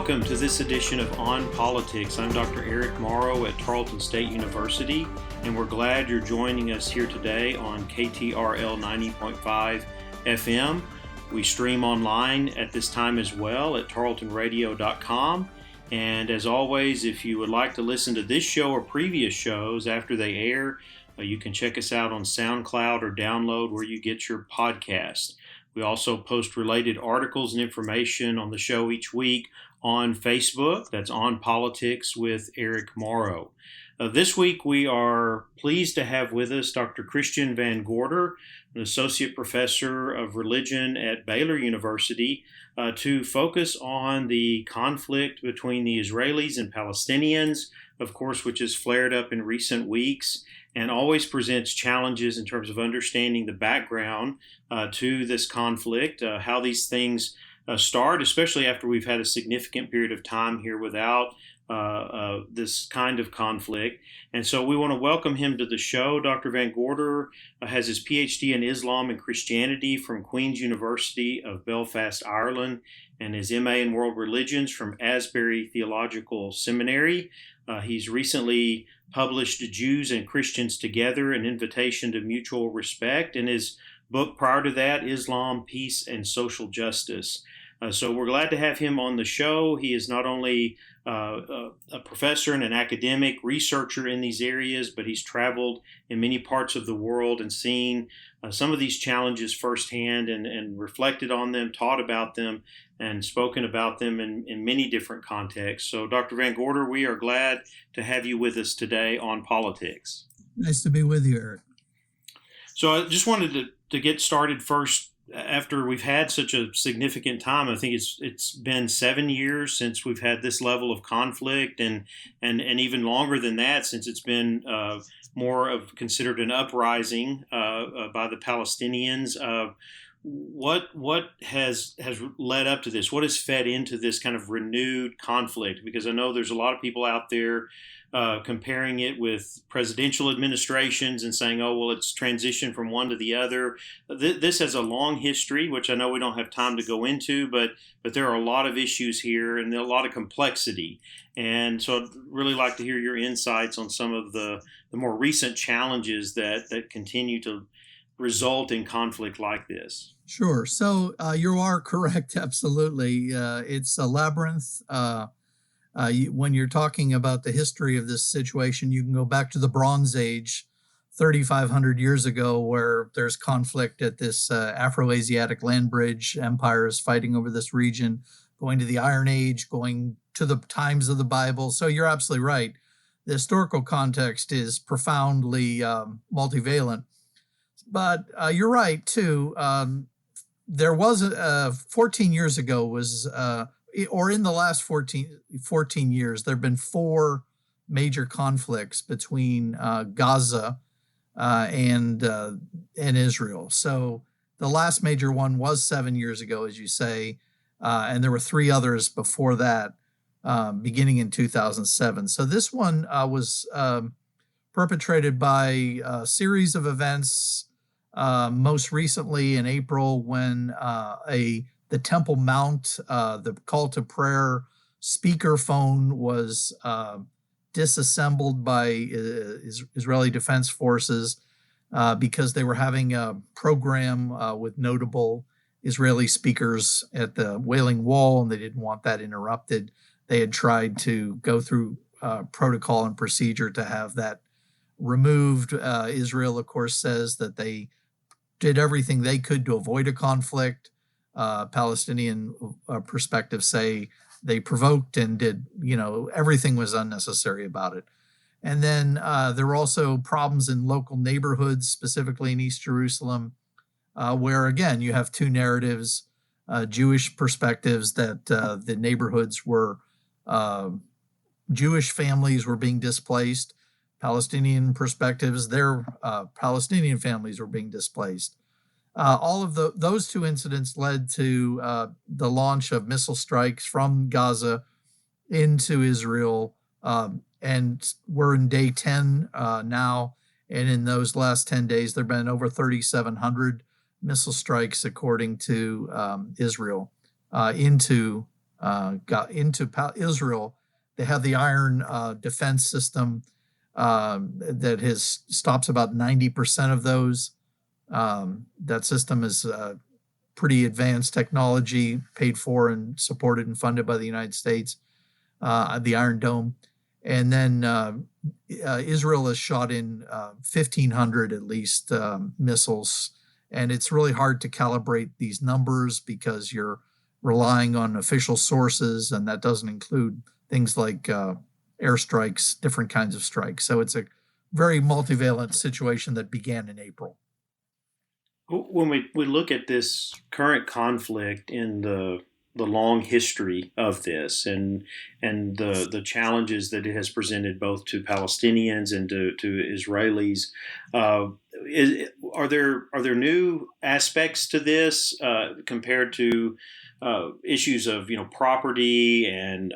Welcome to this edition of On Politics. I'm Dr. Eric Morrow at Tarleton State University, and we're glad you're joining us here today on KTRL 90.5 FM. We stream online at this time as well at tarletonradio.com. And as always, if you would like to listen to this show or previous shows after they air, you can check us out on SoundCloud or download where you get your podcast. We also post related articles and information on the show each week on Facebook. That's On Politics with Eric Morrow. This week we are pleased to have with us Dr. Christian Van Gorder, an associate professor of religion at Baylor University, to focus on the conflict between the Israelis and Palestinians, of course, which has flared up in recent weeks and always presents challenges in terms of understanding the background to this conflict, how these things start, especially after we've had a significant period of time here without this kind of conflict. And so we want to welcome him to the show. Dr. Van Gorder has his PhD in Islam and Christianity from Queen's University of Belfast, Ireland, and his MA in World Religions from Asbury Theological Seminary. He's recently published Jews and Christians Together, An Invitation to Mutual Respect, and his book prior to that, Islam, Peace, and Social Justice. So we're glad to have him on the show. He is not only a professor and an academic researcher in these areas, but he's traveled in many parts of the world and seen some of these challenges firsthand and reflected on them, taught about them, and spoken about them in many different contexts. So Dr. Van Gorder, we are glad to have you with us today on Politics. Nice to be with you, Eric. So I just wanted to get started first. After we've had such a significant time, I think it's been 7 years since we've had this level of conflict, and even longer than that since it's been more of considered an uprising by the Palestinians. What has led up to this? What has fed into this kind of renewed conflict? Because I know there's a lot of people out there comparing it with presidential administrations and saying, oh, well, it's transitioned from one to the other. This has a long history, which I know we don't have time to go into, but there are a lot of issues here and a lot of complexity. And so I'd really like to hear your insights on some of the more recent challenges that continue to result in conflict like this. Sure. So you are correct. Absolutely. It's a labyrinth. When you're talking about the history of this situation, you can go back to the Bronze Age, 3,500 years ago, where there's conflict at this Afro-Asiatic land bridge, empires fighting over this region, going to the Iron Age, going to the times of the Bible. So you're absolutely right. The historical context is profoundly multivalent. But you're right, too. There was 14 years ago or in the last 14 years, there have been four major conflicts between Gaza and Israel. So the last major one was 7 years ago, as you say, and there were three others before that, beginning in 2007. So this one was perpetrated by a series of events, most recently in April when the Temple Mount, the call to prayer speakerphone was disassembled by Israeli Defense Forces because they were having a program with notable Israeli speakers at the Wailing Wall, and they didn't want that interrupted. They had tried to go through protocol and procedure to have that removed. Israel, of course, says that they did everything they could to avoid a conflict. Palestinian perspectives say they provoked and did, everything was unnecessary about it. And then there were also problems in local neighborhoods, specifically in East Jerusalem, where, again, you have two narratives, Jewish perspectives that the neighborhoods were, Jewish families were being displaced, Palestinian perspectives, their Palestinian families were being displaced. All of those two incidents led to the launch of missile strikes from Gaza into Israel, and we're in day 10 now. And in those last 10 days, there have been over 3,700 missile strikes, according to Israel, into got into Israel, they have the iron defense system that stops about 90% of those. That system is pretty advanced technology, paid for and supported and funded by the United States, the Iron Dome. And then Israel has shot in 1,500 at least missiles. And it's really hard to calibrate these numbers because you're relying on official sources, and that doesn't include things like airstrikes, different kinds of strikes. So it's a very multivalent situation that began in April. When we look at this current conflict in the long history of this and the challenges that it has presented both to Palestinians and to Israelis, are there new aspects to this compared to issues of property and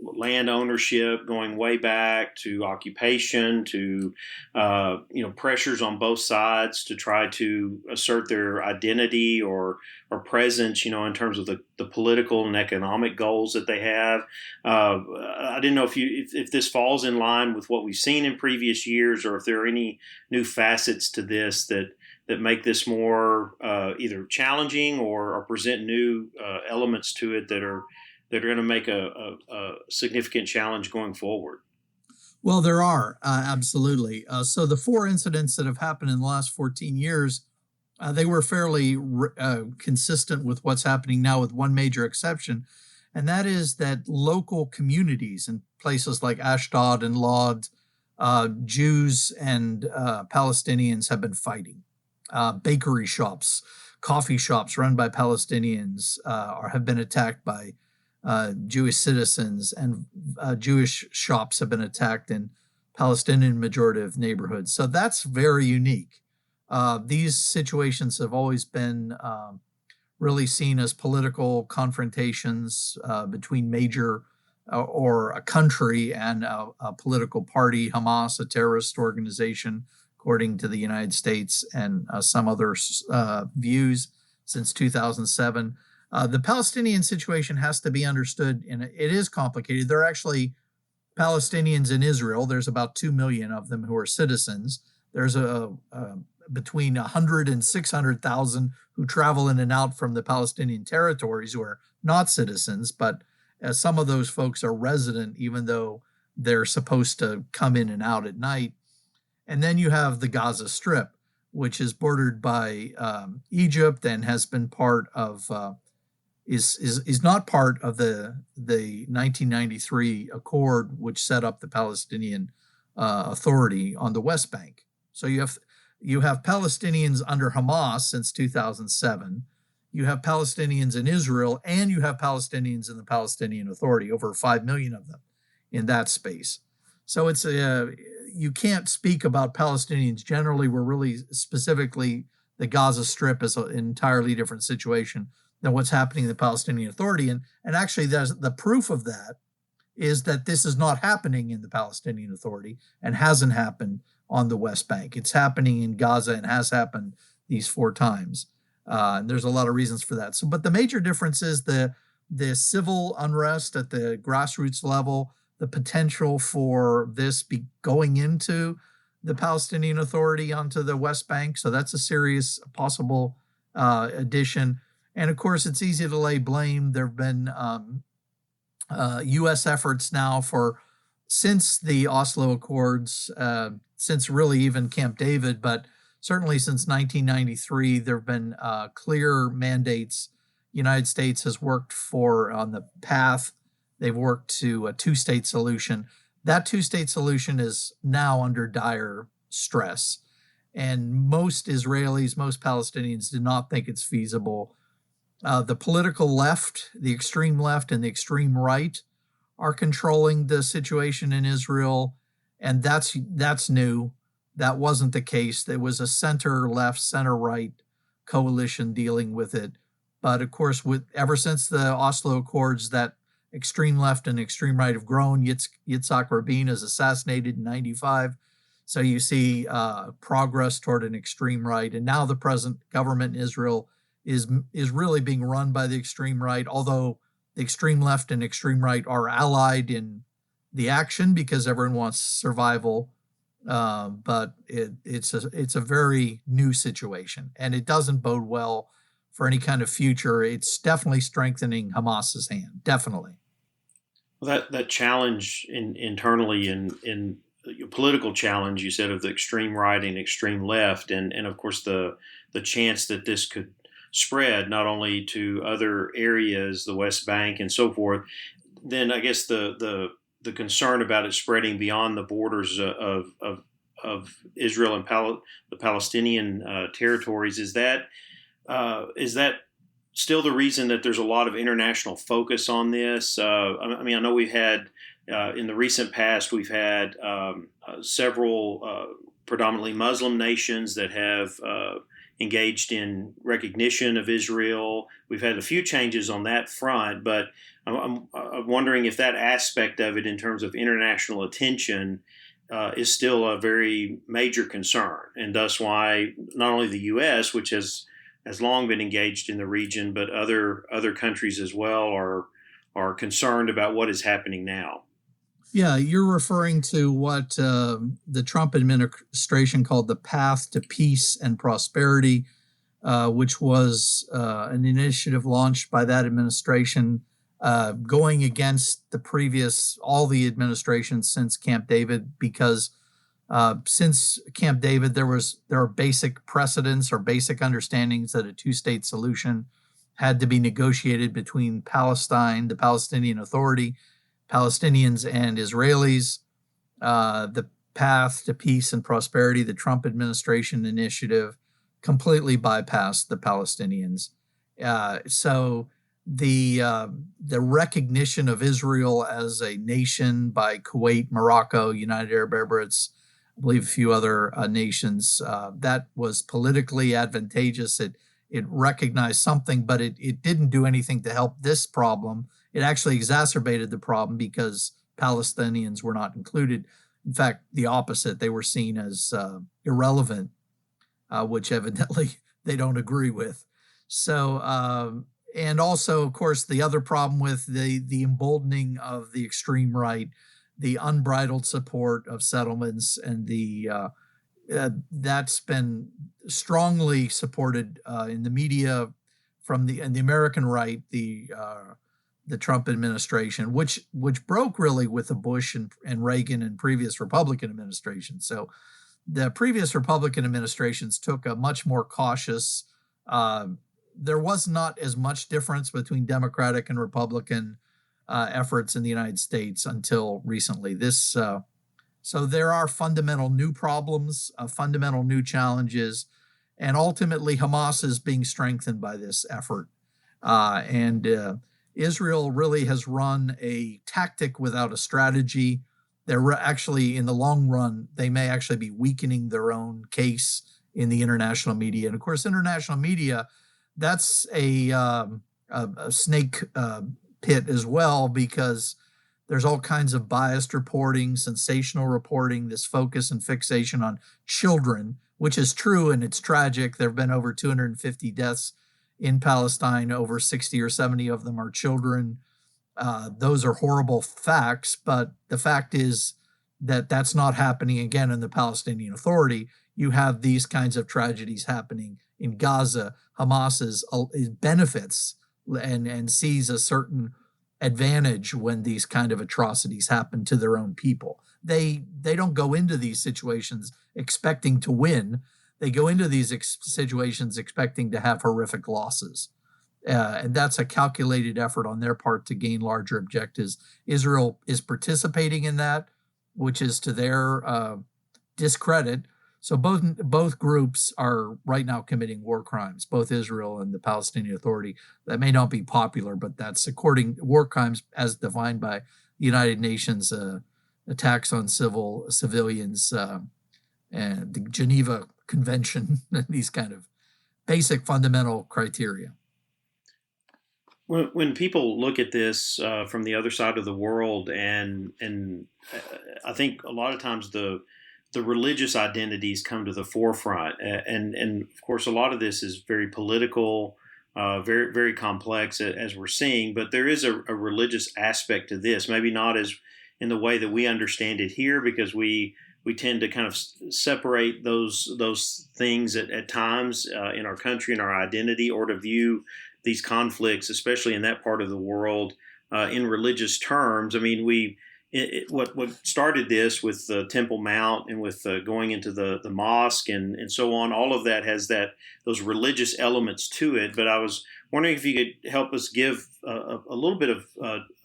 land ownership going way back to occupation to pressures on both sides to try to assert their identity or presence in terms of the political and economic goals that they have. I didn't know if this falls in line with what we've seen in previous years, or if there are any new facets to this that make this more either challenging or present new elements to it that are going to make a significant challenge going forward. Well, there are, absolutely. So the 4 incidents that have happened in the last 14 years, they were fairly consistent with what's happening now, with one major exception. And that is that local communities in places like Ashdod and Lod, Jews and Palestinians have been fighting. Bakery shops, coffee shops run by Palestinians have been attacked by Jewish citizens, and Jewish shops have been attacked in Palestinian majority neighborhoods. So that's very unique. These situations have always been really seen as political confrontations between major or a country and a political party, Hamas, a terrorist organization, according to the United States and some other views since 2007. The Palestinian situation has to be understood, and it is complicated. There are actually Palestinians in Israel. There's about 2 million of them who are citizens. There's between 100 and 600,000 who travel in and out from the Palestinian territories who are not citizens, but some of those folks are resident, even though they're supposed to come in and out at night. And then you have the Gaza Strip, which is bordered by Egypt and has been part of is not part of the 1993 accord, which set up the Palestinian Authority on the West Bank. So you have Palestinians under Hamas since 2007. You have Palestinians in Israel, and you have Palestinians in the Palestinian Authority, over 5 million of them in that space. So it's you can't speak about Palestinians generally. We're really specifically, the Gaza Strip is an entirely different situation than what's happening in the Palestinian Authority. And actually, there's the proof of that is that this is not happening in the Palestinian Authority and hasn't happened on the West Bank. It's happening in Gaza and has happened these 4 times. And there's a lot of reasons for that. So, but the major difference is the civil unrest at the grassroots level, the potential for this going into the Palestinian Authority onto the West Bank. So that's a serious possible addition. And of course, it's easy to lay blame. There have been U.S. efforts now since the Oslo Accords, since really even Camp David, but certainly since 1993, there have been clear mandates. United States has worked on the path. They've worked to a 2-state solution. That 2-state solution is now under dire stress. And most Israelis, most Palestinians do not think it's feasible. The political left, the extreme left and the extreme right are controlling the situation in Israel. And that's new. That wasn't the case. There was a center-left, center-right coalition dealing with it. But of course, ever since the Oslo Accords, that extreme left and extreme right have grown. Yitzhak Rabin is assassinated in 1995. So you see progress toward an extreme right. And now the present government in Israel is really being run by the extreme right, although the extreme left and extreme right are allied in the action because everyone wants survival. But it's a very new situation, and it doesn't bode well for any kind of future. It's definitely strengthening Hamas's hand. Definitely. Well, that challenge internally in political challenge you said of the extreme right and extreme left, and of course the chance that this could spread not only to other areas, the West Bank and so forth. Then I guess the concern about it spreading beyond the borders of Israel and the Palestinian territories is that still the reason that there's a lot of international focus on this? I mean, I know we've had in the recent past we've had several predominantly Muslim nations that have engaged in recognition of Israel. We've had a few changes on that front, but I'm wondering if that aspect of it, in terms of international attention, is still a very major concern, and thus why not only the U.S., which has long been engaged in the region, but other countries as well are concerned about what is happening now. Yeah, you're referring to what the Trump administration called the Path to Peace and Prosperity, which was an initiative launched by that administration, going against all the administrations since Camp David, because since Camp David, there are basic precedents or basic understandings that a two-state solution had to be negotiated between Palestine, the Palestinian Authority, Palestinians and Israelis. The Path to Peace and Prosperity, the Trump administration initiative, completely bypassed the Palestinians. So the recognition of Israel as a nation by Kuwait, Morocco, United Arab Emirates, I believe a few other nations, that was politically advantageous. It recognized something, but it didn't do anything to help this problem. It actually exacerbated the problem because Palestinians were not included. In fact, the opposite. They were seen as irrelevant, which evidently they don't agree with. So, and also, of course, the other problem with the emboldening of the extreme right, the unbridled support of settlements, and that's been strongly supported in the media from the American right, the Trump administration, which broke really with the Bush and Reagan and previous Republican administrations. So the previous Republican administrations took a much more cautious. There was not as much difference between Democratic and Republican efforts in the United States until recently. So there are fundamental new problems, fundamental new challenges, and ultimately Hamas is being strengthened by this effort. And Israel really has run a tactic without a strategy. They're actually, in the long run, they may actually be weakening their own case in the international media. And of course, international media, that's a snake pit as well, because there's all kinds of biased reporting, sensational reporting, this focus and fixation on children, which is true and it's tragic. There have been over 250 deaths in Palestine. Over 60 or 70 of them are children. Those are horrible facts, but the fact is that that's not happening again in the Palestinian Authority. You have these kinds of tragedies happening in Gaza. Hamas benefits and sees a certain advantage when these kind of atrocities happen to their own people. They don't go into these situations expecting to win. They go into these situations expecting to have horrific losses. And that's a calculated effort on their part to gain larger objectives. Israel is participating in that, which is to their discredit. So both groups are right now committing war crimes, both Israel and the Palestinian Authority. That may not be popular, but that's war crimes as defined by the United Nations, attacks on civilians, and the Geneva Convention, these kind of basic fundamental criteria. When people look at this from the other side of the world, and I think a lot of times the religious identities come to the forefront, and of course a lot of this is very political. very, very complex as we're seeing. But there is a religious aspect to this, maybe not as in the way that we understand it here, because we tend to kind of separate those things at times in our country and our identity, or to view these conflicts, especially in that part of the world, in religious terms. I mean, what started this with the Temple Mount and with going into the mosque and so on, all of that has those religious elements to it. But I was wondering if you could help us give a little bit of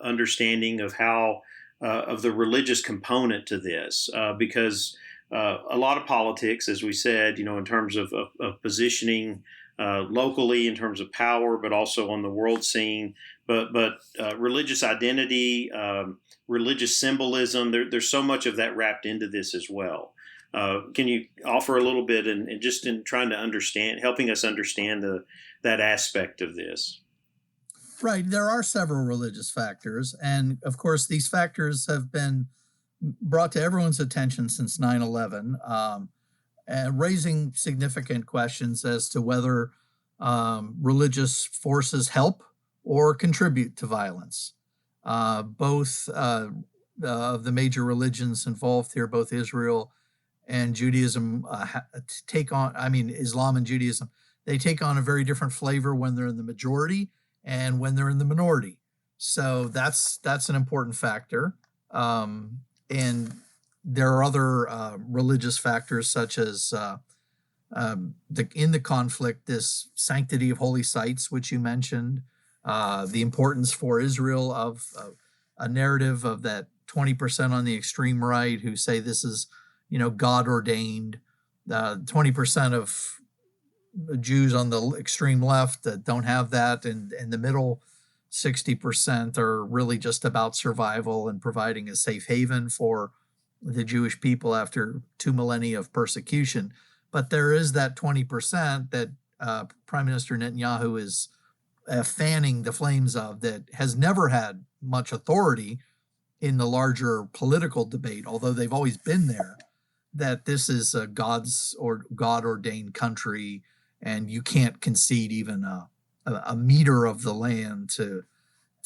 understanding of how of the religious component to this, because a lot of politics, as we said, in terms of positioning locally in terms of power, but also on the world scene, but religious identity, religious symbolism, there's so much of that wrapped into this as well. Can you offer a little bit and just in trying to understand, helping us understand that aspect of this? Right. There are several religious factors. And of course, these factors have been brought to everyone's attention since 9/11, raising significant questions as to whether religious forces help or contribute to violence. Both of the major religions involved here, both Israel and Judaism, Islam and Judaism, they take on a very different flavor when they're in the majority and when they're in the minority. So that's an important factor. And there are other religious factors such as in the conflict, this sanctity of holy sites, which you mentioned, the importance for Israel of a narrative of that 20% on the extreme right who say this is, God ordained, 20% of Jews on the extreme left that don't have that, and the middle 60% are really just about survival and providing a safe haven for the Jewish people after 2 millennia of persecution. But there is that 20% that Prime Minister Netanyahu is fanning the flames of, that has never had much authority in the larger political debate, although they've always been there, that this is a God-ordained country, and you can't concede even a meter of the land to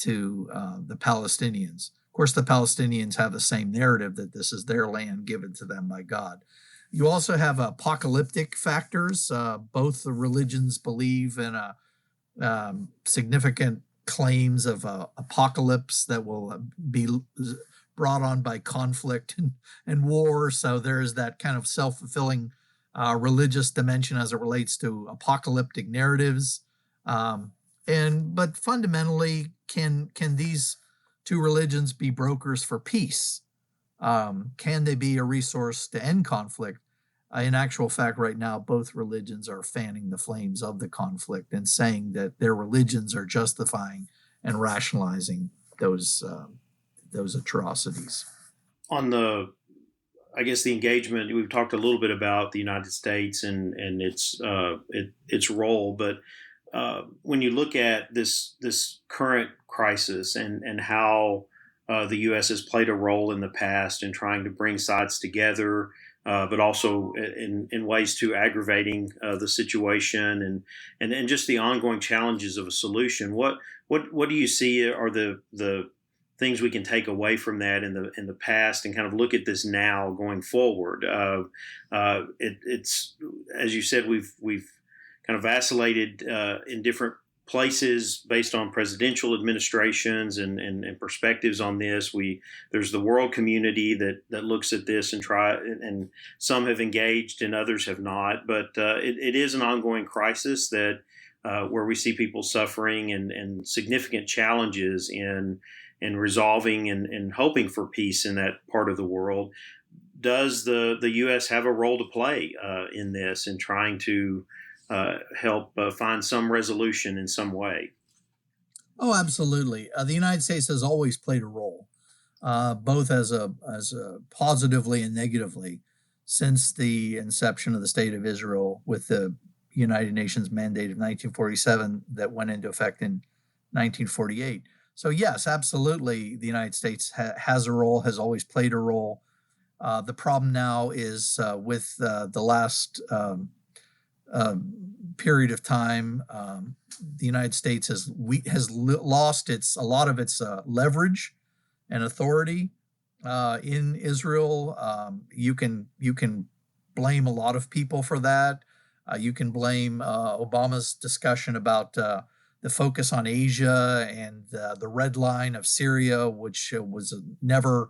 the Palestinians. Of course, the Palestinians have the same narrative that this is their land given to them by God. You also have apocalyptic factors. Both the religions believe in significant claims of apocalypse that will be brought on by conflict and war. So there is that kind of self-fulfilling religious dimension as it relates to apocalyptic narratives. But fundamentally, can these two religions be brokers for peace? Can they be a resource to end conflict? In actual fact, right now, both religions are fanning the flames of the conflict and saying that their religions are justifying and rationalizing those atrocities. On the engagement, we've talked a little bit about the United States and its role, but when you look at this current crisis and how the U.S. has played a role in the past in trying to bring sides together, but also in ways to aggravating the situation and just the ongoing challenges of a solution, what do you see are the things we can take away from that in the past and kind of look at this now going forward? It's, as you said, we've kind of vacillated in different places based on presidential administrations and perspectives on this. There's the world community that looks at this and some have engaged and others have not. But it is an ongoing crisis that where we see people suffering and significant challenges in resolving and hoping for peace in that part of the world. Does the U.S. have a role to play in this in trying to help find some resolution in some way? Oh, absolutely. The United States has always played a role, both as a positively and negatively, since the inception of the State of Israel with the United Nations mandate of 1947 that went into effect in 1948. So yes, absolutely, the United States has a role, has always played a role. The problem now is with the last period of time, the United States has lost a lot of its leverage and authority in Israel. You can blame a lot of people for that. You can blame Obama's discussion about the focus on Asia and the red line of Syria, which was never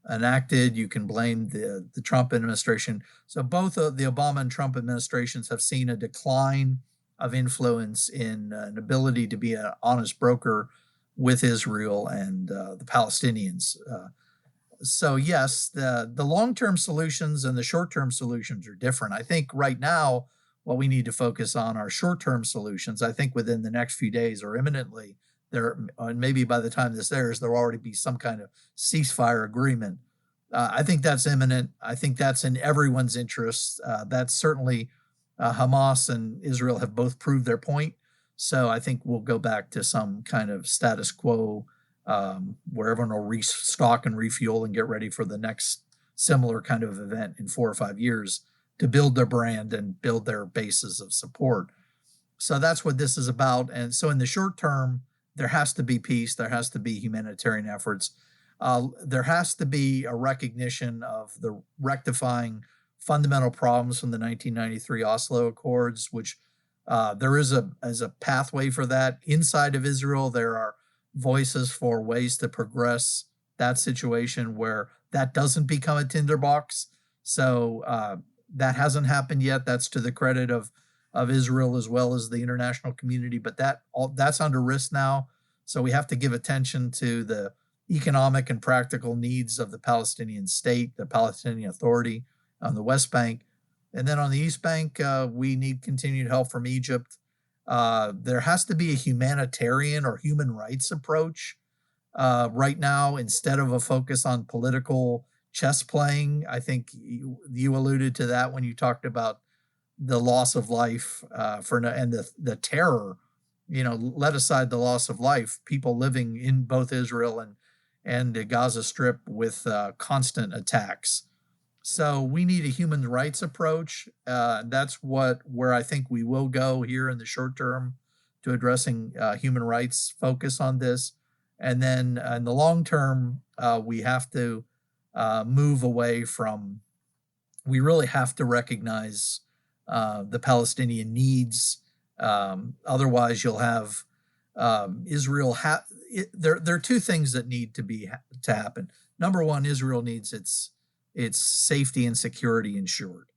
enacted. You can blame the Trump administration. So both the Obama and Trump administrations have seen a decline of influence in an ability to be an honest broker with Israel and the Palestinians. So yes, the long-term solutions and the short-term solutions are different. I think right now what we need to focus on are short-term solutions. I think within the next few days or imminently, and maybe by the time this airs, there'll already be some kind of ceasefire agreement. I think that's imminent. I think that's in everyone's interest. That's certainly Hamas and Israel have both proved their point. So I think we'll go back to some kind of status quo where everyone will restock and refuel and get ready for the next similar kind of event in 4 or 5 years to build their brand and build their bases of support. So that's what this is about. And so in the short term, there has to be peace. There has to be humanitarian efforts. There has to be a recognition of the rectifying fundamental problems from the 1993 Oslo Accords, which there is a pathway for that. Inside of Israel, there are voices for ways to progress that situation where that doesn't become a tinderbox. So that hasn't happened yet. That's to the credit of Israel as well as the international community, but that's under risk now. So we have to give attention to the economic and practical needs of the Palestinian state, the Palestinian Authority on the West Bank. And then on the East Bank, we need continued help from Egypt. There has to be a humanitarian or human rights approach right now instead of a focus on political chess playing. I think you alluded to that when you talked about the loss of life and the terror. Let aside the loss of life, people living in both Israel and the Gaza Strip with constant attacks. So we need a human rights approach. That's where I think we will go here in the short term to addressing human rights focus on this. And then in the long term, we have to move away from, we really have to recognize the Palestinian needs. Otherwise, you'll have Israel. There are two things that need to happen. Number one, Israel needs its safety and security ensured.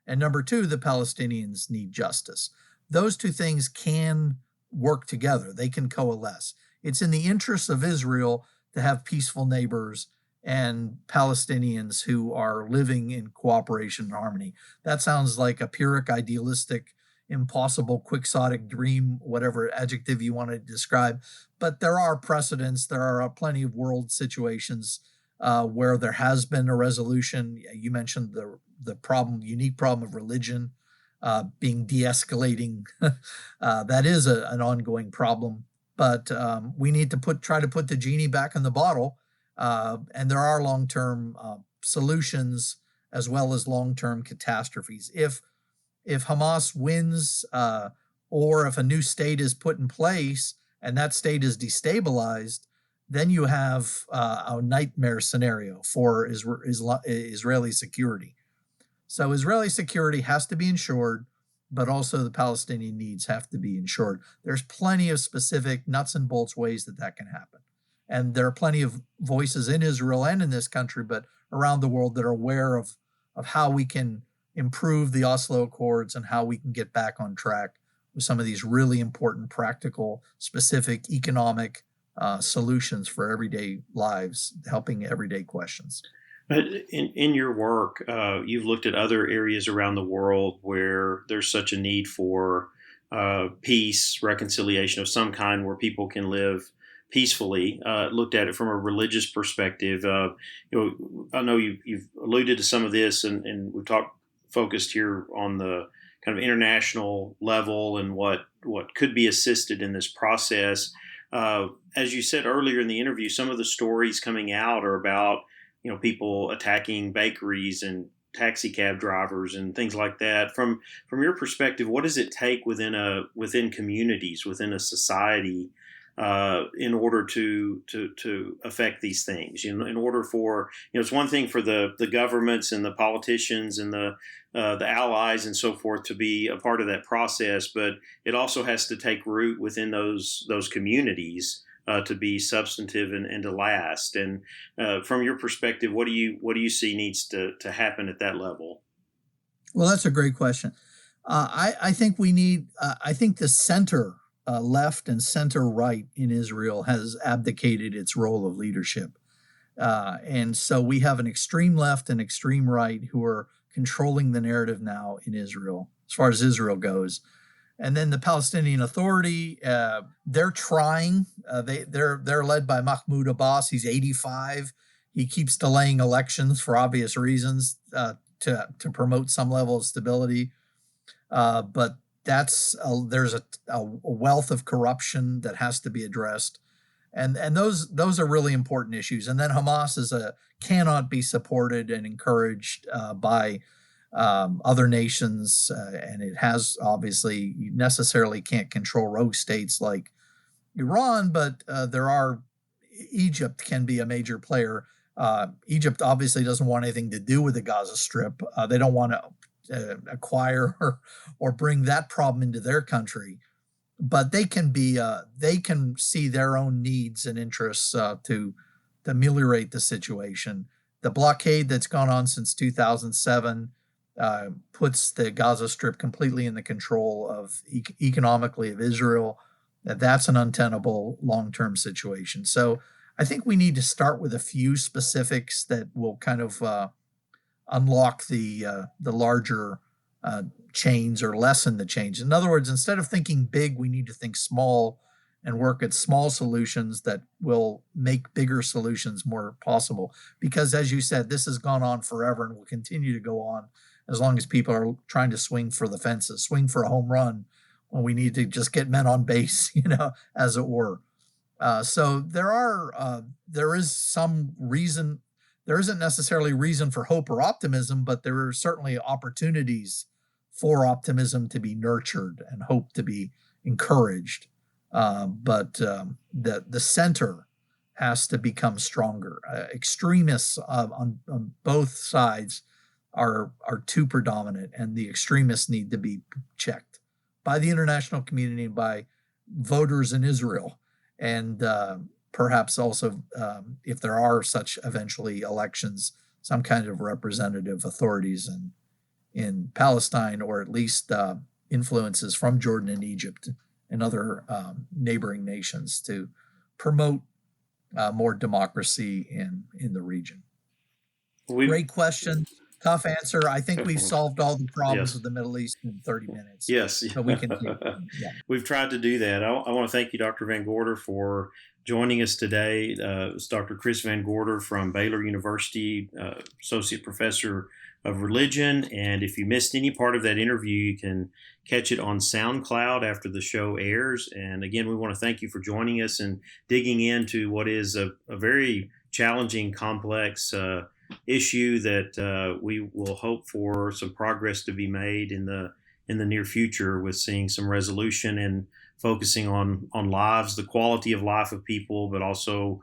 And number two, the Palestinians need justice. Those two things can work together. They can coalesce. It's in the interests of Israel to have peaceful neighbors and Palestinians who are living in cooperation and harmony. That sounds like a Pyrrhic, idealistic, impossible, quixotic dream, whatever adjective you want to describe. But there are precedents. There are plenty of world situations where there has been a resolution. You mentioned the unique problem of religion being de-escalating. That is an ongoing problem. But we need to try to put the genie back in the bottle. And there are long-term solutions as well as long-term catastrophes. If Hamas wins or if a new state is put in place and that state is destabilized, then you have a nightmare scenario for Israeli security. So Israeli security has to be ensured, but also the Palestinian needs have to be ensured. There's plenty of specific nuts and bolts ways that can happen. And there are plenty of voices in Israel and in this country, but around the world that are aware of how we can improve the Oslo Accords and how we can get back on track with some of these really important, practical, specific economic solutions for everyday lives, helping everyday questions. In your work, you've looked at other areas around the world where there's such a need for peace, reconciliation of some kind, where people can live peacefully. Looked at it from a religious perspective. I know you've alluded to some of this, and we've focused here on the kind of international level and what could be assisted in this process. As you said earlier in the interview, some of the stories coming out are about people attacking bakeries and taxi cab drivers and things like that. From your perspective, what does it take within communities, within a society, in order to affect these things? In order for, it's one thing for the governments and the politicians and the allies and so forth to be a part of that process, but it also has to take root within those communities to be substantive and to last. And from your perspective, what do you see needs to happen at that level? Well, that's a great question. I think we need. I think the center left and center right in Israel has abdicated its role of leadership, and so we have an extreme left and extreme right who are controlling the narrative now in Israel, as far as Israel goes. And then the Palestinian Authority, they're trying. They're led by Mahmoud Abbas. He's 85. He keeps delaying elections for obvious reasons to promote some level of stability. But there's a wealth of corruption that has to be addressed, and those are really important issues. And then Hamas cannot be supported and encouraged by other nations, and it has obviously necessarily can't control rogue states like Iran, but Egypt can be a major player. Egypt obviously doesn't want anything to do with the Gaza Strip. They don't want to acquire or bring that problem into their country, but they can see their own needs and interests to ameliorate the situation. The blockade that's gone on since 2007 puts the Gaza Strip completely in the control of economically of Israel. That's an untenable long-term situation. So I think we need to start with a few specifics that will kind of unlock the larger chains or lessen the change. In other words, instead of thinking big, we need to think small and work at small solutions that will make bigger solutions more possible. Because as you said, this has gone on forever and will continue to go on as long as people are trying to swing for the fences, swing for a home run when we need to just get men on base, as it were. So there is some reason. There isn't necessarily reason for hope or optimism, but there are certainly opportunities for optimism to be nurtured and hope to be encouraged. But the center has to become stronger. Extremists on both sides are too predominant, and the extremists need to be checked by the international community and by voters in Israel, and perhaps also, if there are such eventually elections, some kind of representative authorities in Palestine, or at least influences from Jordan and Egypt and other neighboring nations to promote more democracy in the region. Great question. Tough answer. I think we've solved all the problems of the Middle East in 30 minutes. Yes. So we can We've tried to do that. I want to thank you, Dr. Van Gorder, for joining us today. It's Dr. Chris Van Gorder from Baylor University, Associate Professor of Religion. And if you missed any part of that interview, you can catch it on SoundCloud after the show airs. And again, we want to thank you for joining us and digging into what is a very challenging, complex issue that we will hope for some progress to be made in the near future, with seeing some resolution and focusing on lives, the quality of life of people, but also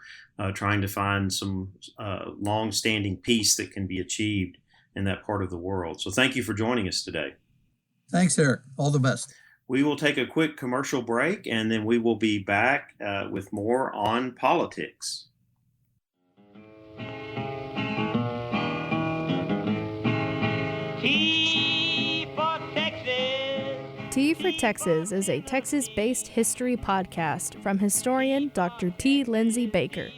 trying to find some long-standing peace that can be achieved in that part of the world. So thank you for joining us today. Thanks, Eric. All the best. We will take a quick commercial break, and then we will be back with more on politics. T for Texas is a Texas-based history podcast from historian Dr. T. Lindsay Baker.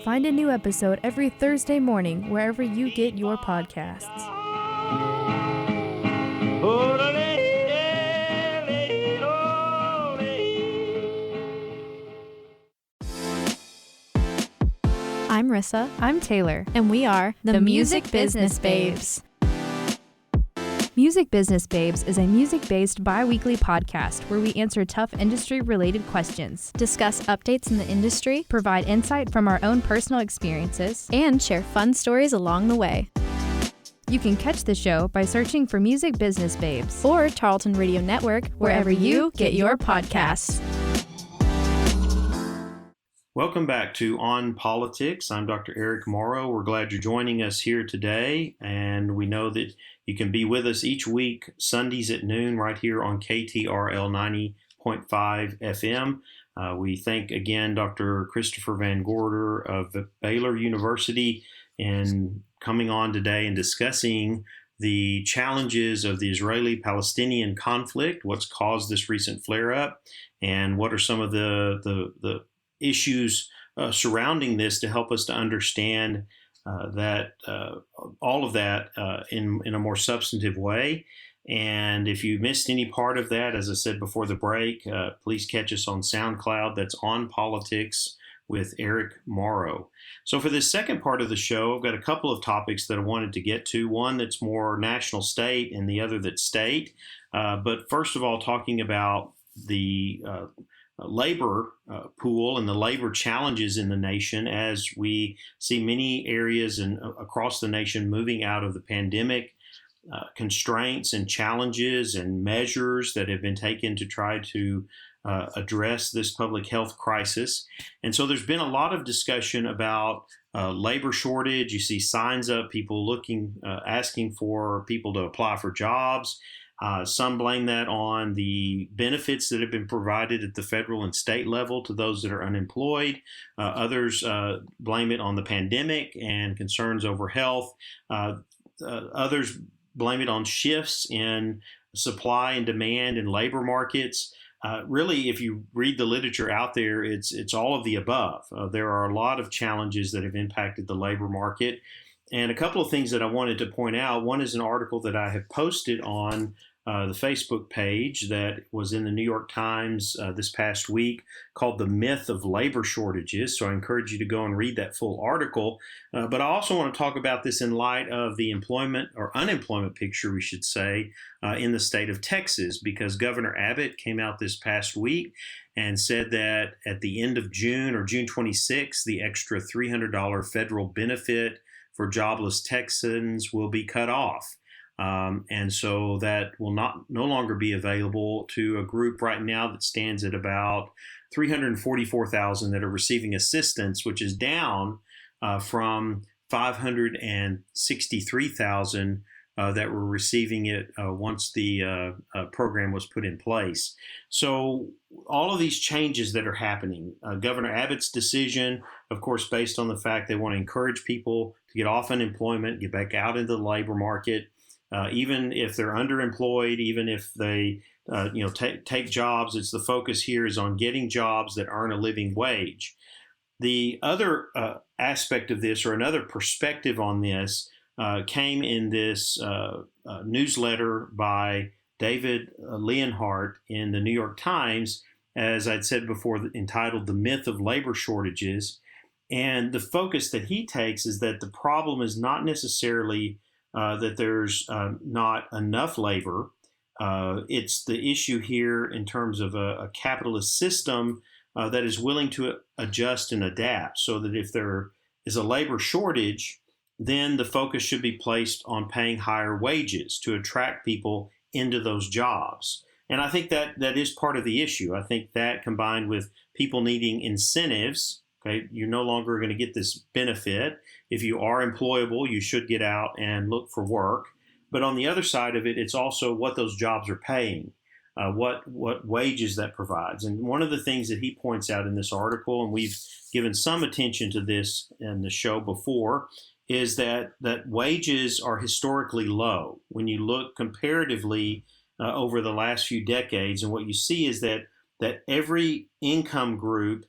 Find a new episode every Thursday morning wherever you get your podcasts. I'm Rissa. I'm Taylor. And we are the Music Business Babes. Music Business Babes is a music-based bi-weekly podcast where we answer tough industry-related questions, discuss updates in the industry, provide insight from our own personal experiences, and share fun stories along the way. You can catch the show by searching for Music Business Babes or Tarleton Radio Network wherever you get your podcasts. Welcome back to On Politics. I'm Dr. Eric Morrow. We're glad you're joining us here today, and we know that you can be with us each week, Sundays at noon, right here on KTRL 90.5 FM. We thank again Dr. Christopher Van Gorder of Baylor University in coming on today and discussing the challenges of the Israeli-Palestinian conflict, what's caused this recent flare-up, and what are some of the issues surrounding this to help us to understand all of that in a more substantive way. And if you missed any part of that, as I said before the break, please catch us on SoundCloud. That's On Politics with Eric Morrow. So for this second part of the show, I've got a couple of topics that I wanted to get to. One that's more national state and the other that's state. But first of all, talking about the labor pool and the labor challenges in the nation as we see many areas and across the nation moving out of the pandemic constraints and challenges and measures that have been taken to try to address this public health crisis. And so there's been a lot of discussion about labor shortage. You see signs up, people looking, asking for people to apply for jobs. Some blame that on the benefits that have been provided at the federal and state level to those that are unemployed. Others blame it on the pandemic and concerns over health. Others blame it on shifts in supply and demand in labor markets. Really, if you read the literature out there, it's all of the above. There are a lot of challenges that have impacted the labor market. And a couple of things that I wanted to point out. One is an article that I have posted on the Facebook page that was in the New York Times this past week called The Myth of Labor Shortages. So I encourage you to go and read that full article. But I also want to talk about this in light of the employment or unemployment picture, we should say, in the state of Texas, because Governor Abbott came out this past week and said that at the end of June or June 26th, the extra $300 federal benefit for jobless Texans will be cut off. And so that will no longer be available to a group right now that stands at about 344,000 that are receiving assistance, which is down from 563,000 that were receiving it once the program was put in place. So all of these changes that are happening, Governor Abbott's decision, of course, based on the fact they want to encourage people to get off unemployment, get back out into the labor market, even if they're underemployed, even if they take jobs. It's the focus here is on getting jobs that earn a living wage. The other aspect of this, or another perspective on this, came in this newsletter by David Leonhardt in the New York Times, as I'd said before, entitled The Myth of Labor Shortages. And the focus that he takes is that the problem is not necessarily that there's not enough labor. It's the issue here in terms of a capitalist system that is willing to adjust and adapt, so that if there is a labor shortage, then the focus should be placed on paying higher wages to attract people into those jobs. And I think that is part of the issue. I think that combined with people needing incentives, okay, you're no longer going to get this benefit. If you are employable, you should get out and look for work. But on the other side of it, it's also what those jobs are paying, what wages that provides. And one of the things that he points out in this article, and we've given some attention to this in the show before, is that wages are historically low. When you look comparatively over the last few decades, and what you see is that every income group,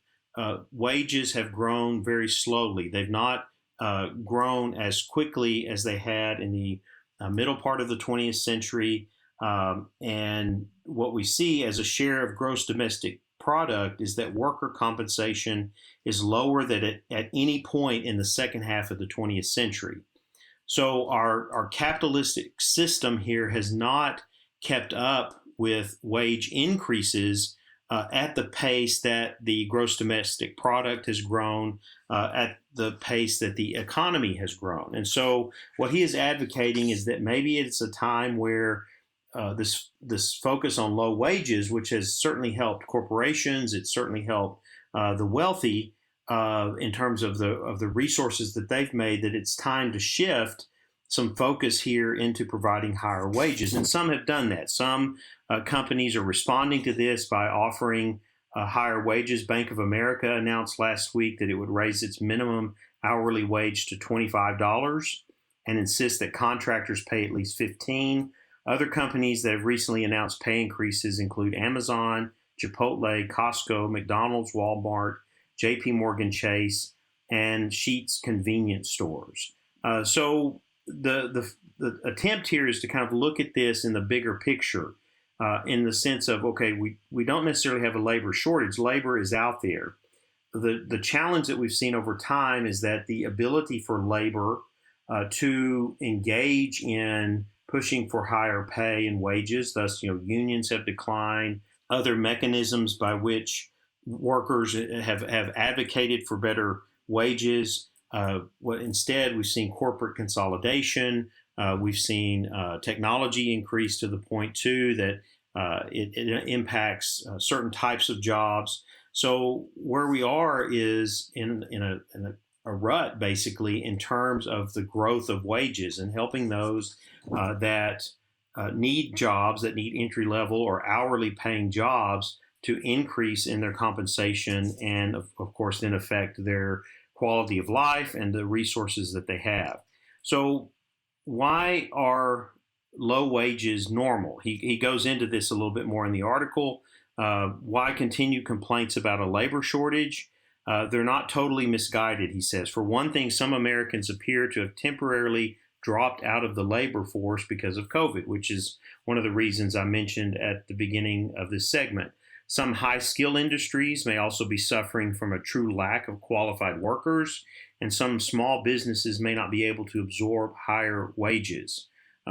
wages have grown very slowly. They've not grown as quickly as they had in the middle part of the 20th century. And what we see as a share of gross domestic product is that worker compensation is lower than at any point in the second half of the 20th century. So our capitalistic system here has not kept up with wage increases at the pace that the gross domestic product has grown, at the pace that the economy has grown. And so what he is advocating is that maybe it's a time where this focus on low wages, which has certainly helped corporations, it's certainly helped the wealthy in terms of the resources that they've made, that it's time to shift some focus here into providing higher wages. And some have done that. Some companies are responding to this by offering higher wages. Bank of America announced last week that it would raise its minimum hourly wage to $25 and insist that contractors pay at least $15. Other companies that have recently announced pay increases include Amazon, Chipotle, Costco, McDonald's, Walmart, JP Morgan Chase, and Sheetz convenience stores. So the attempt here is to kind of look at this in the bigger picture, in the sense of, okay, we don't necessarily have a labor shortage. Labor is out there. The challenge that we've seen over time is that the ability for labor to engage in pushing for higher pay and wages, thus, unions have declined. Other mechanisms by which workers have advocated for better wages. Instead, we've seen corporate consolidation. We've seen technology increase to the point, too, that it impacts certain types of jobs. So where we are is in a rut, basically, in terms of the growth of wages and helping those that need jobs, that need entry-level or hourly paying jobs, to increase in their compensation and, of course, then affect their quality of life and the resources that they have. So why are low wages normal? He goes into this a little bit more in the article. Why continue complaints about a labor shortage? They're not totally misguided, he says. For one thing, some Americans appear to have temporarily dropped out of the labor force because of COVID, which is one of the reasons I mentioned at the beginning of this segment. Some high-skill industries may also be suffering from a true lack of qualified workers, and some small businesses may not be able to absorb higher wages.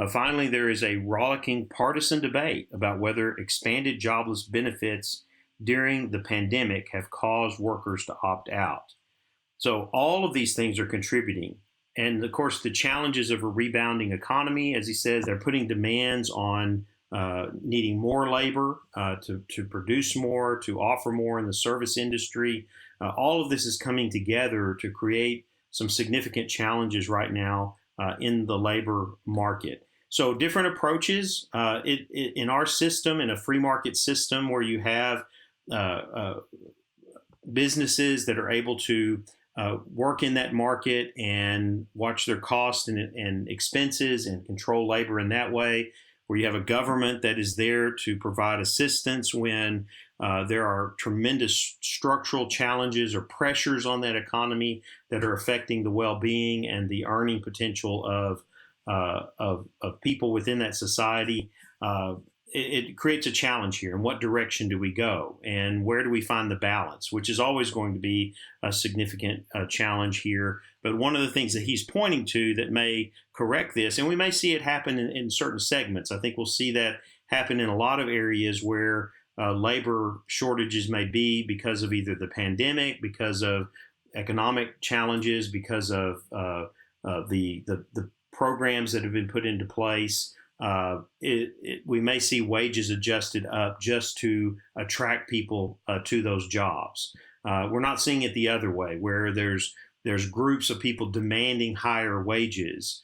Finally, there is a rollicking partisan debate about whether expanded jobless benefits during the pandemic have caused workers to opt out. So all of these things are contributing. And of course, the challenges of a rebounding economy, as he says, they're putting demands on needing more labor to produce more, to offer more in the service industry. All of this is coming together to create some significant challenges right now in the labor market. So different approaches in our system, in a free market system where you have businesses that are able to work in that market and watch their costs and expenses and control labor in that way, where you have a government that is there to provide assistance when there are tremendous structural challenges or pressures on that economy that are affecting the well-being and the earning potential of people within that society. It creates a challenge here. In what direction do we go? And where do we find the balance, which is always going to be a significant challenge here. But one of the things that he's pointing to that may correct this, and we may see it happen in certain segments. I think we'll see that happen in a lot of areas where labor shortages may be because of either the pandemic, because of economic challenges, because of the programs that have been put into place. We may see wages adjusted up just to attract people to those jobs. We're not seeing it the other way, where there's groups of people demanding higher wages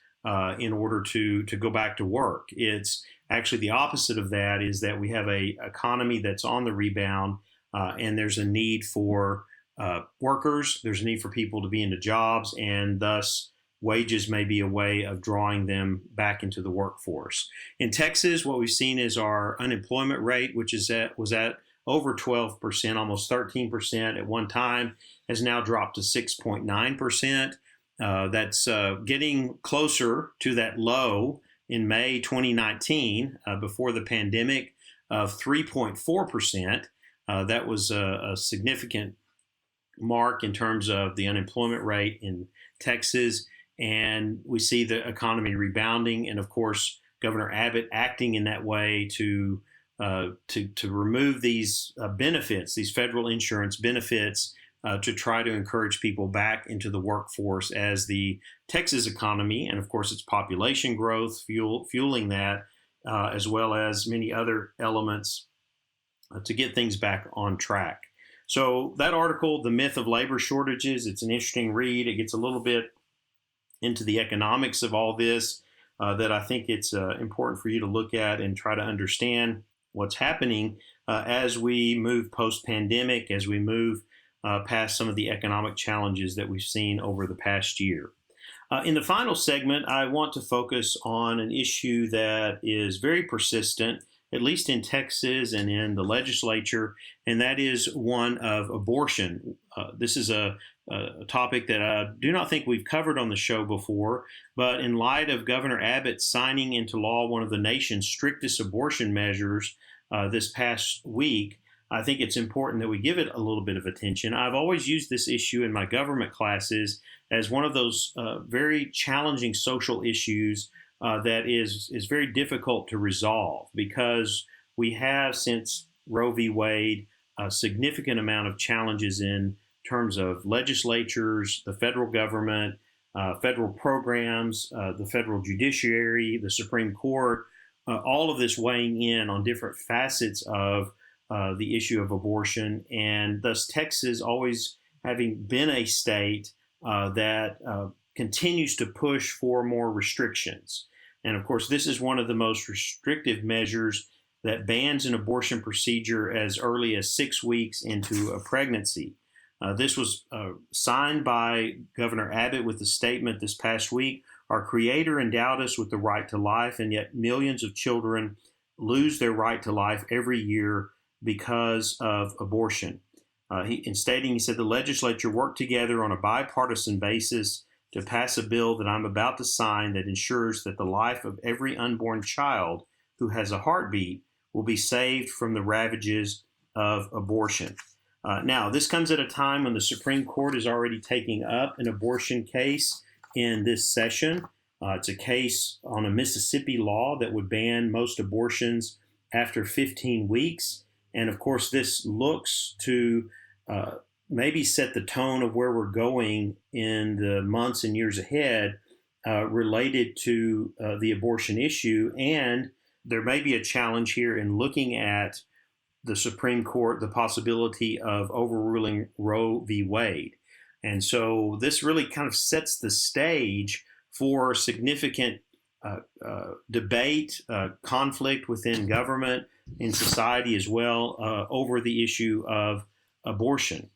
in order to go back to work. It's actually the opposite of that, is that we have a economy that's on the rebound, and there's a need for workers. There's a need for people to be into jobs, and thus wages may be a way of drawing them back into the workforce. In Texas, what we've seen is our unemployment rate, which was at over 12%, almost 13% at one time, has now dropped to 6.9%. That's getting closer to that low in May 2019, before the pandemic, of 3.4%. That was a significant mark in terms of the unemployment rate in Texas. And we see the economy rebounding. And of course, Governor Abbott acting in that way to to remove these benefits, these federal insurance benefits, to try to encourage people back into the workforce as the Texas economy, and of course its population growth, fueling that, as well as many other elements to get things back on track. So that article, The Myth of Labor Shortages, it's an interesting read. It gets a little bit into the economics of all this that I think it's important for you to look at and try to understand what's happening as we move post-pandemic, as we move past some of the economic challenges that we've seen over the past year. In the final segment, I want to focus on an issue that is very persistent, at least in Texas and in the legislature, and that is one of abortion. This is a topic that I do not think we've covered on the show before, but in light of Governor Abbott signing into law one of the nation's strictest abortion measures this past week, I think it's important that we give it a little bit of attention. I've always used this issue in my government classes as one of those very challenging social issues that is very difficult to resolve, because we have, since Roe v. Wade, a significant amount of challenges in terms of legislatures, the federal government, federal programs, the federal judiciary, the Supreme Court, all of this weighing in on different facets of the issue of abortion, and thus Texas always having been a state that continues to push for more restrictions. And of course, this is one of the most restrictive measures that bans an abortion procedure as early as 6 weeks into a pregnancy. This was signed by Governor Abbott with a statement this past week. Our Creator endowed us with the right to life, and yet millions of children lose their right to life every year because of abortion. In stating, he said, the legislature worked together on a bipartisan basis to pass a bill that I'm about to sign that ensures that the life of every unborn child who has a heartbeat will be saved from the ravages of abortion. Now, this comes at a time when the Supreme Court is already taking up an abortion case in this session. It's a case on a Mississippi law that would ban most abortions after 15 weeks. And of course, this looks to maybe set the tone of where we're going in the months and years ahead related to the abortion issue. And there may be a challenge here in looking at the Supreme Court, the possibility of overruling Roe v. Wade. And so this really kind of sets the stage for significant debate, conflict within government, in society as well, over the issue of abortion.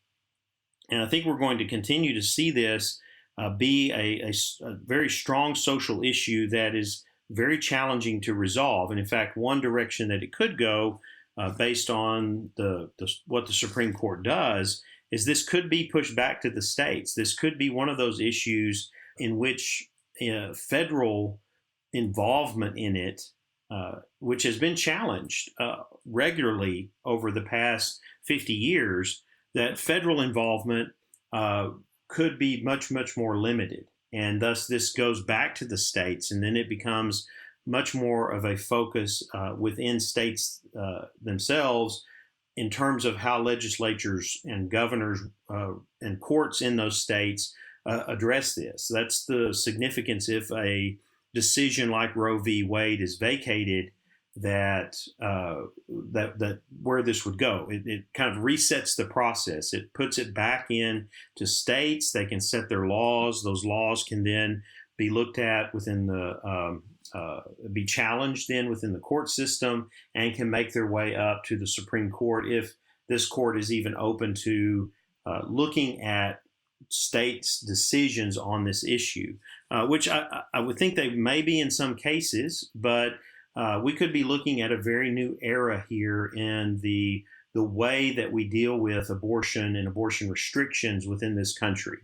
And I think we're going to continue to see this be a very strong social issue that is very challenging to resolve. And in fact, one direction that it could go, based on what the Supreme Court does, is this could be pushed back to the states. This could be one of those issues in which federal involvement in it, which has been challenged regularly over the past 50 years, that federal involvement could be much, much more limited. And thus this goes back to the states, and then it becomes much more of a focus within states themselves in terms of how legislatures and governors and courts in those states address this. That's the significance if a decision like Roe v. Wade is vacated, that where this would go. It kind of resets the process. It puts it back in to states. They can set their laws. Those laws can then be looked at within the be challenged then within the court system, and can make their way up to the Supreme Court if this court is even open to looking at states' decisions on this issue, which I would think they may be in some cases, but we could be looking at a very new era here in the way that we deal with abortion and abortion restrictions within this country.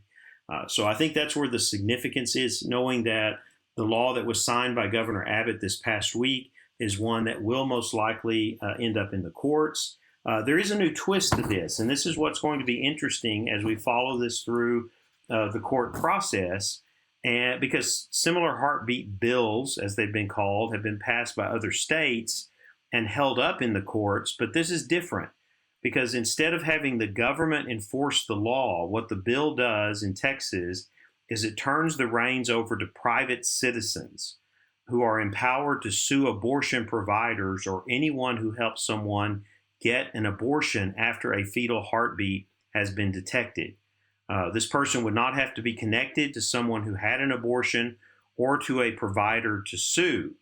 So I think that's where the significance is, knowing that the law that was signed by Governor Abbott this past week is one that will most likely end up in the courts. There is a new twist to this, and this is what's going to be interesting as we follow this through the court process, and because similar heartbeat bills, as they've been called, have been passed by other states. and held up in the courts. But this is different because instead of having the government enforce the law, what the bill does in Texas is it turns the reins over to private citizens who are empowered to sue abortion providers or anyone who helps someone get an abortion after a fetal heartbeat has been detected. This person would not have to be connected to someone who had an abortion or to a provider to sue,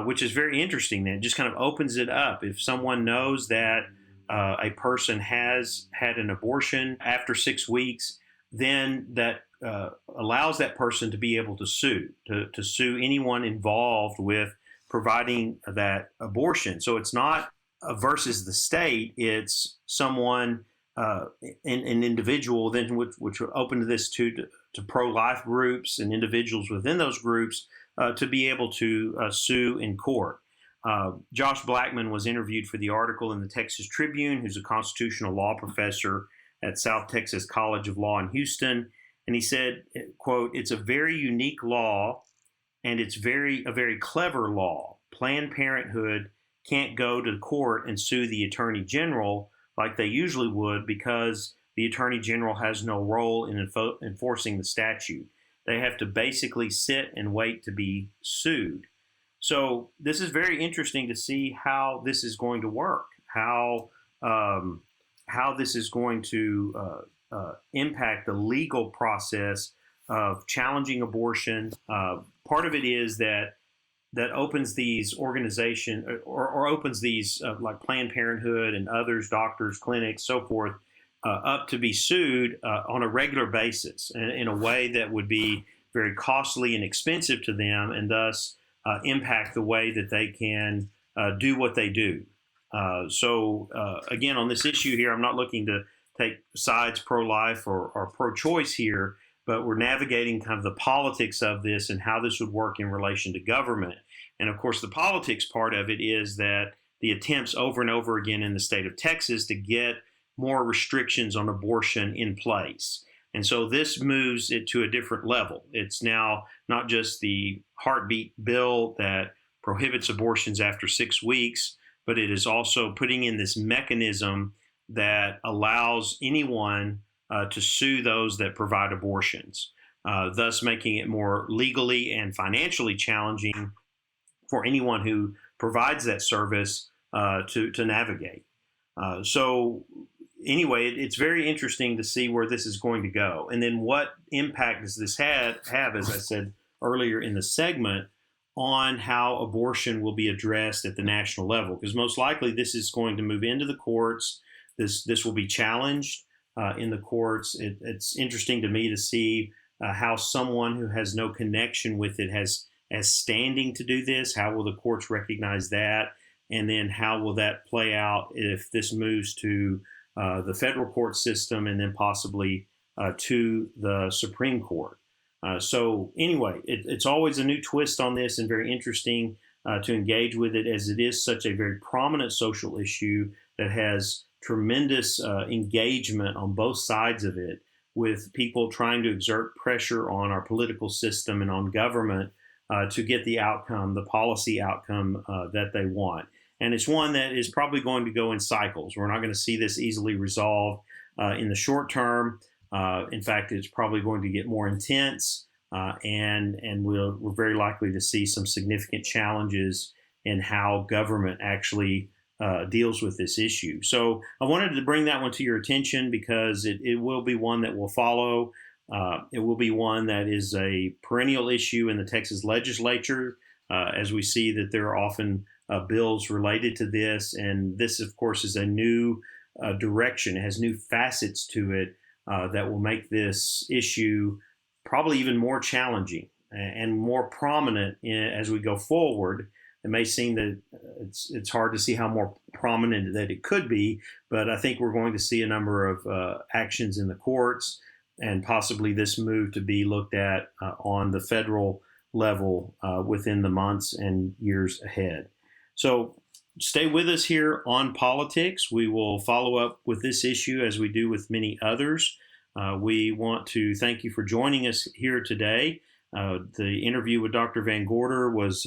which is very interesting. That just kind of opens it up. If someone knows that a person has had an abortion after 6 weeks, then that allows that person to be able to sue anyone involved with providing that abortion. So it's not versus the state, it's someone, an individual, then which will open this to pro-life groups and individuals within those groups to be able to sue in court. Josh Blackman was interviewed for the article in the Texas Tribune, who's a constitutional law professor at South Texas College of Law in Houston. And he said, quote, "It's a very unique law, and it's a very clever law. Planned Parenthood can't go to court and sue the Attorney General like they usually would because the Attorney General has no role in enforcing the statute. They have to basically sit and wait to be sued." So this is very interesting to see how this is going to work, how this is going to impact the legal process of challenging abortion. Part of it is that opens these organizations or opens these like Planned Parenthood and others, doctors, clinics, so forth, up to be sued on a regular basis in a way that would be very costly and expensive to them, and thus impact the way that they can do what they do. So again, on this issue here, I'm not looking to take sides pro-life or pro-choice here, but we're navigating kind of the politics of this and how this would work in relation to government. And of course, the politics part of it is that the attempts over and over again in the state of Texas to get more restrictions on abortion in place. And so this moves it to a different level. It's now not just the heartbeat bill that prohibits abortions after 6 weeks, but it is also putting in this mechanism that allows anyone to sue those that provide abortions, thus making it more legally and financially challenging for anyone who provides that service to navigate. So anyway, it's very interesting to see where this is going to go. And then what impact does this have, as I said earlier in the segment, on how abortion will be addressed at the national level? Because most likely this is going to move into the courts. This will be challenged in the courts. It's interesting to me to see how someone who has no connection with it has standing to do this. How will the courts recognize that? And then how will that play out if this moves to the federal court system and then possibly to the Supreme Court? So anyway, it's always a new twist on this and very interesting to engage with it, as it is such a very prominent social issue that has tremendous engagement on both sides of it, with people trying to exert pressure on our political system and on government to get the outcome, the policy outcome that they want. And it's one that is probably going to go in cycles. We're not going to see this easily resolved in the short term. In fact, it's probably going to get more intense, and we're very likely to see some significant challenges in how government actually deals with this issue. So I wanted to bring that one to your attention because it will be one that will follow. It will be one that is a perennial issue in the Texas legislature, as we see that there are often bills related to this. And this, of course, is a new direction. It has new facets to it that will make this issue probably even more challenging and more prominent as we go forward. It may seem that it's hard to see how more prominent that it could be, but I think we're going to see a number of actions in the courts and possibly this move to be looked at on the federal level within the months and years ahead. So stay with us here on politics. We will follow up with this issue as we do with many others. We want to thank you for joining us here today. The interview with Dr. Van Gorder was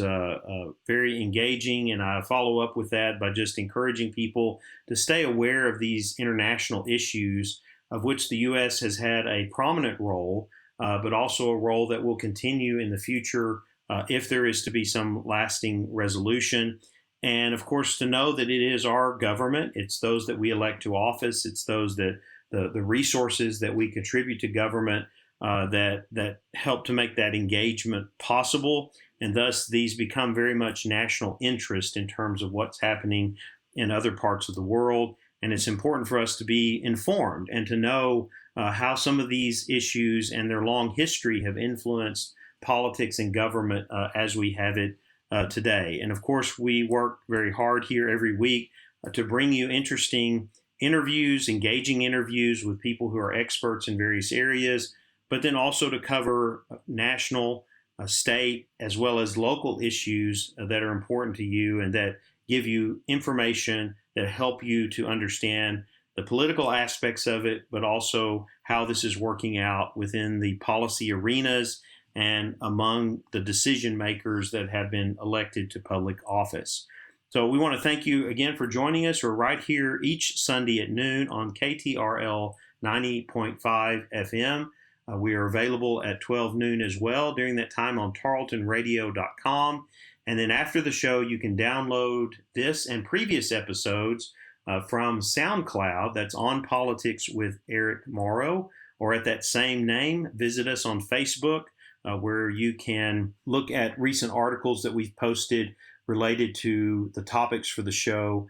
very engaging, and I follow up with that by just encouraging people to stay aware of these international issues, of which the U.S. has had a prominent role, but also a role that will continue in the future if there is to be some lasting resolution. And of course, to know that it is our government, it's those that we elect to office, it's those that the resources that we contribute to government that help to make that engagement possible. And thus, these become very much national interest in terms of what's happening in other parts of the world. And it's important for us to be informed and to know how some of these issues and their long history have influenced politics and government as we have it today. And of course, we work very hard here every week to bring you interesting interviews, engaging interviews with people who are experts in various areas, but then also to cover national, state, as well as local issues that are important to you and that give you information that help you to understand the political aspects of it, but also how this is working out within the policy arenas and among the decision makers that have been elected to public office. So we want to thank you again for joining us. We're right here each Sunday at noon on KTRL 90.5 FM. We are available at 12 noon as well during that time on tarletonradio.com. And then after the show, you can download this and previous episodes from SoundCloud. That's On Politics with Eric Morrow, or at that same name. Visit us on Facebook, where you can look at recent articles that we've posted related to the topics for the show,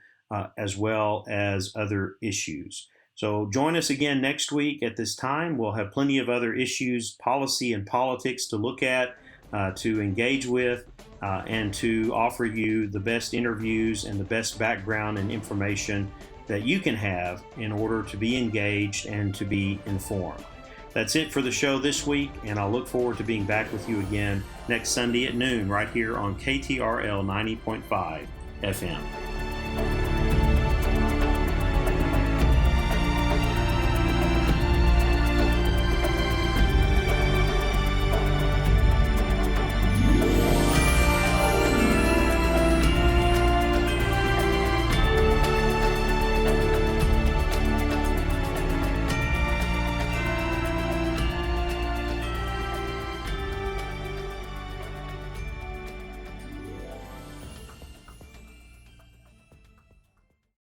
as well as other issues. So join us again next week at this time. We'll have plenty of other issues, policy and politics to look at, to engage with, and to offer you the best interviews and the best background and information that you can have in order to be engaged and to be informed. That's it for the show this week, and I'll look forward to being back with you again next Sunday at noon right here on KTRL 90.5 FM.